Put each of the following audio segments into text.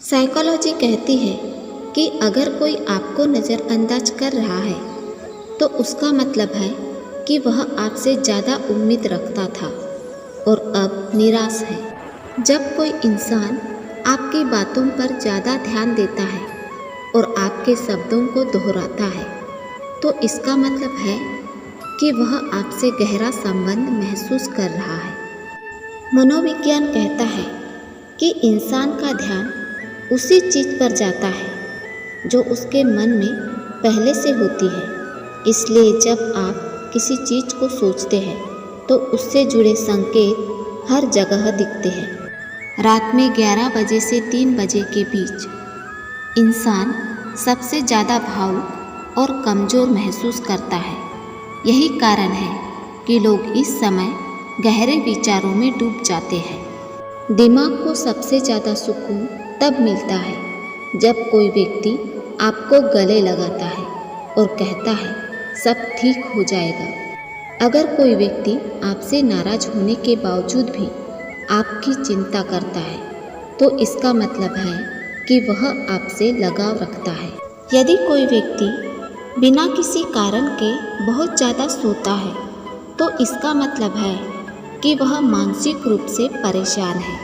Psychology कहती है कि अगर कोई आपको नज़रअंदाज कर रहा है तो उसका मतलब है कि वह आपसे ज़्यादा उम्मीद रखता था और अब निराश है। जब कोई इंसान आपकी बातों पर ज़्यादा ध्यान देता है और आपके शब्दों को दोहराता है तो इसका मतलब है कि वह आपसे गहरा संबंध महसूस कर रहा है। मनोविज्ञान कहता है कि इंसान का ध्यान उसी चीज़ पर जाता है जो उसके मन में पहले से होती है। इसलिए जब आप किसी चीज़ को सोचते हैं तो उससे जुड़े संकेत हर जगह दिखते हैं। रात में 11 बजे से 3 बजे के बीच इंसान सबसे ज़्यादा भावुक और कमज़ोर महसूस करता है। यही कारण है कि लोग इस समय गहरे विचारों में डूब जाते हैं। दिमाग को सबसे ज़्यादा सुकून तब मिलता है जब कोई व्यक्ति आपको गले लगाता है और कहता है सब ठीक हो जाएगा। अगर कोई व्यक्ति आपसे नाराज़ होने के बावजूद भी आपकी चिंता करता है तो इसका मतलब है कि वह आपसे लगाव रखता है। यदि कोई व्यक्ति बिना किसी कारण के बहुत ज़्यादा सोता है तो इसका मतलब है कि वह मानसिक रूप से परेशान है।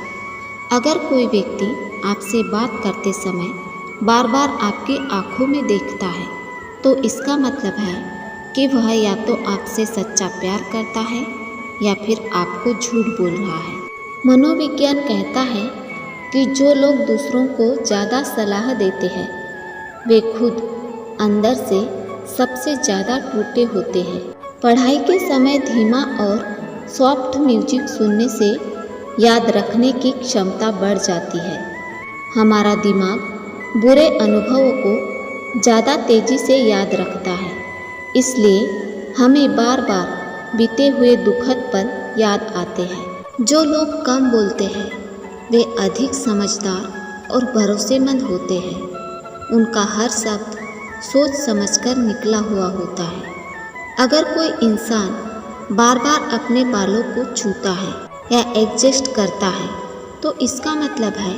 अगर कोई व्यक्ति आपसे बात करते समय बार बार आपकी आंखों में देखता है तो इसका मतलब है कि वह या तो आपसे सच्चा प्यार करता है या फिर आपको झूठ बोल रहा है। मनोविज्ञान कहता है कि जो लोग दूसरों को ज़्यादा सलाह देते हैं वे खुद अंदर से सबसे ज़्यादा टूटे होते हैं। पढ़ाई के समय धीमा और सॉफ्ट म्यूजिक सुनने से याद रखने की क्षमता बढ़ जाती है। हमारा दिमाग बुरे अनुभवों को ज़्यादा तेज़ी से याद रखता है, इसलिए हमें बार बार बीते हुए दुखद पल याद आते हैं। जो लोग कम बोलते हैं वे अधिक समझदार और भरोसेमंद होते हैं। उनका हर शब्द सोच समझकर निकला हुआ होता है। अगर कोई इंसान बार बार अपने बालों को छूता है या एडजस्ट करता है तो इसका मतलब है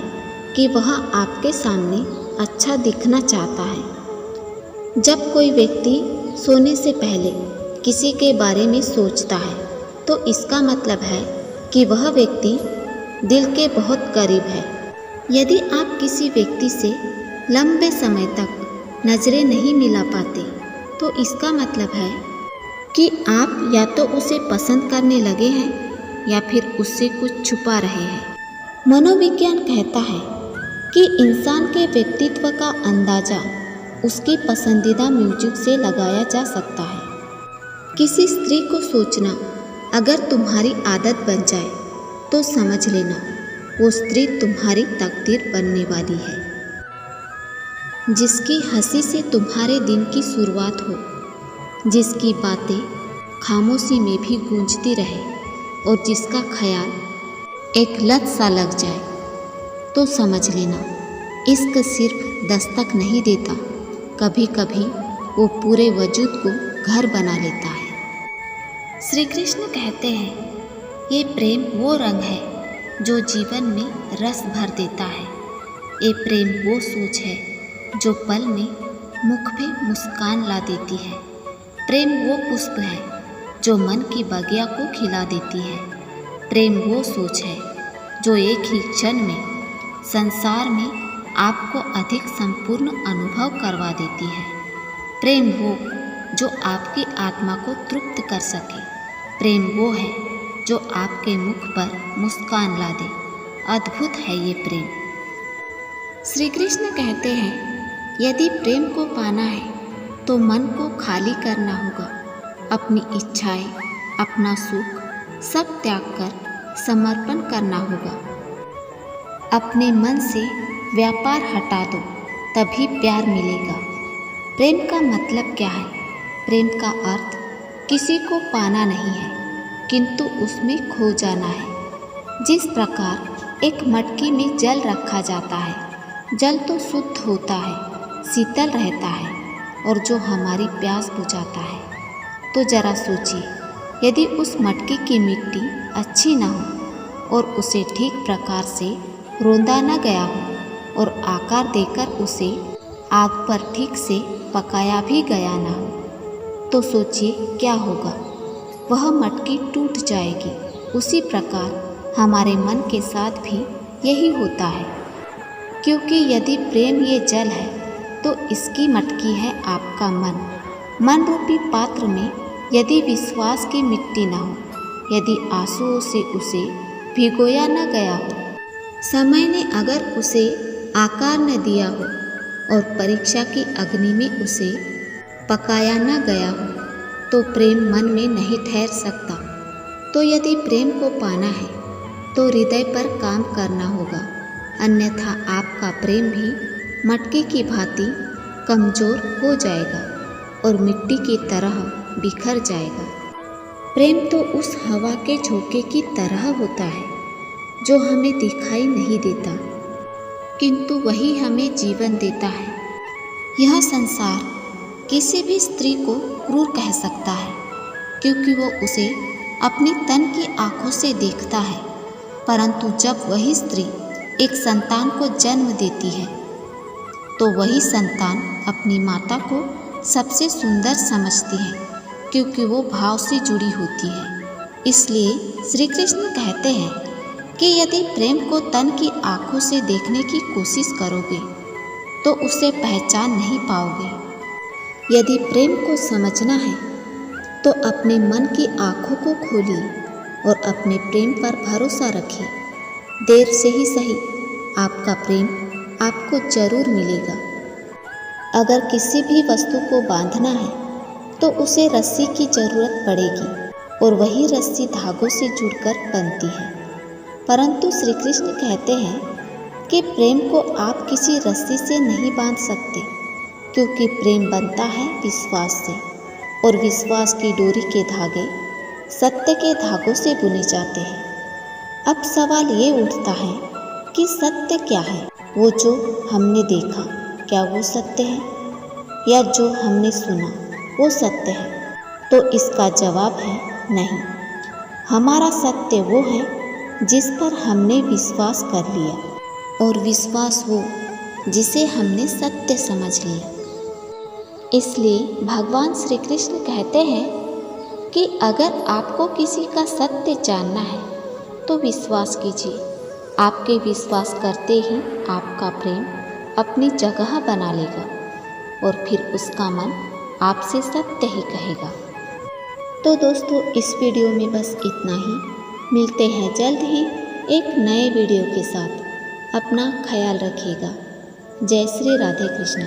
कि वह आपके सामने अच्छा दिखना चाहता है। जब कोई व्यक्ति सोने से पहले किसी के बारे में सोचता है तो इसका मतलब है कि वह व्यक्ति दिल के बहुत करीब है। यदि आप किसी व्यक्ति से लंबे समय तक नज़रें नहीं मिला पाते तो इसका मतलब है कि आप या तो उसे पसंद करने लगे हैं या फिर उससे कुछ छुपा रहे हैं। मनोविज्ञान कहता है कि इंसान के व्यक्तित्व का अंदाज़ा उसकी पसंदीदा म्यूजिक से लगाया जा सकता है। किसी स्त्री को सोचना अगर तुम्हारी आदत बन जाए तो समझ लेना वो स्त्री तुम्हारी तकदीर बनने वाली है। जिसकी हंसी से तुम्हारे दिन की शुरुआत हो, जिसकी बातें खामोशी में भी गूंजती रहे और जिसका ख्याल एक लत सा लग जाए तो समझ लेना इश्क सिर्फ दस्तक नहीं देता, कभी कभी वो पूरे वजूद को घर बना लेता है। श्री कृष्ण कहते हैं ये प्रेम वो रंग है जो जीवन में रस भर देता है। ये प्रेम वो सोच है जो पल में मुख पे मुस्कान ला देती है। प्रेम वो पुष्प है जो मन की बगिया को खिला देती है। प्रेम वो सोच है जो एक ही क्षण में संसार में आपको अधिक संपूर्ण अनुभव करवा देती है। प्रेम वो जो आपकी आत्मा को तृप्त कर सके। प्रेम वो है जो आपके मुख पर मुस्कान ला दे। अद्भुत है ये प्रेम। श्री कृष्ण कहते हैं यदि प्रेम को पाना है तो मन को खाली करना होगा। अपनी इच्छाएं, अपना सुख सब त्याग कर समर्पण करना होगा। अपने मन से व्यापार हटा दो तभी प्यार मिलेगा। प्रेम का मतलब क्या है? प्रेम का अर्थ किसी को पाना नहीं है किंतु उसमें खो जाना है। जिस प्रकार एक मटकी में जल रखा जाता है, जल तो शुद्ध होता है, शीतल रहता है और जो हमारी प्यास बुझाता है। तो जरा सोचिए यदि उस मटकी की मिट्टी अच्छी ना हो और उसे ठीक प्रकार से रौंदा न गया हो और आकार देकर उसे आग पर ठीक से पकाया भी गया ना हो, तो सोचिए क्या होगा, वह मटकी टूट जाएगी। उसी प्रकार हमारे मन के साथ भी यही होता है, क्योंकि यदि प्रेम ये जल है तो इसकी मटकी है आपका मन। मन रूपी पात्र में यदि विश्वास की मिट्टी न हो, यदि आंसुओं से उसे भिगोया न गया हो, समय ने अगर उसे आकार न दिया हो और परीक्षा की अग्नि में उसे पकाया न गया हो, तो प्रेम मन में नहीं ठहर सकता। तो यदि प्रेम को पाना है तो हृदय पर काम करना होगा, अन्यथा आपका प्रेम भी मटकी की भांति कमज़ोर हो जाएगा और मिट्टी की तरह बिखर जाएगा। प्रेम तो उस हवा के झोंके की तरह होता है जो हमें दिखाई नहीं देता, किंतु वही हमें जीवन देता है। यह संसार किसी भी स्त्री को क्रूर कह सकता है, क्योंकि वो उसे अपनी तन की आंखों से देखता है, परंतु जब वही स्त्री एक संतान को जन्म देती है तो वही संतान अपनी माता को सबसे सुंदर समझती है, क्योंकि वो भाव से जुड़ी होती है। इसलिए श्री कृष्ण कहते हैं कि यदि प्रेम को तन की आंखों से देखने की कोशिश करोगे तो उसे पहचान नहीं पाओगे। यदि प्रेम को समझना है तो अपने मन की आंखों को खोलिए और अपने प्रेम पर भरोसा रखिए। देर से ही सही आपका प्रेम आपको जरूर मिलेगा। अगर किसी भी वस्तु को बांधना है तो उसे रस्सी की जरूरत पड़ेगी और वही रस्सी धागों से जुड़कर बनती है, परंतु श्री कृष्ण कहते हैं कि प्रेम को आप किसी रस्सी से नहीं बांध सकते, क्योंकि प्रेम बनता है विश्वास से, और विश्वास की डोरी के धागे सत्य के धागों से बुने जाते हैं। अब सवाल ये उठता है कि सत्य क्या है? वो जो हमने देखा, क्या वो सत्य है, या जो हमने सुना वो सत्य है? तो इसका जवाब है नहीं। हमारा सत्य वो है जिस पर हमने विश्वास कर लिया, और विश्वास वो जिसे हमने सत्य समझ लिया। इसलिए भगवान श्री कृष्ण कहते हैं कि अगर आपको किसी का सत्य जानना है तो विश्वास कीजिए। आपके विश्वास करते ही आपका प्रेम अपनी जगह बना लेगा और फिर उसका मन आपसे सत्य ही कहेगा। तो दोस्तों, इस वीडियो में बस इतना ही। मिलते हैं जल्द ही एक नए वीडियो के साथ। अपना ख्याल रखिएगा। जय श्री राधे कृष्ण।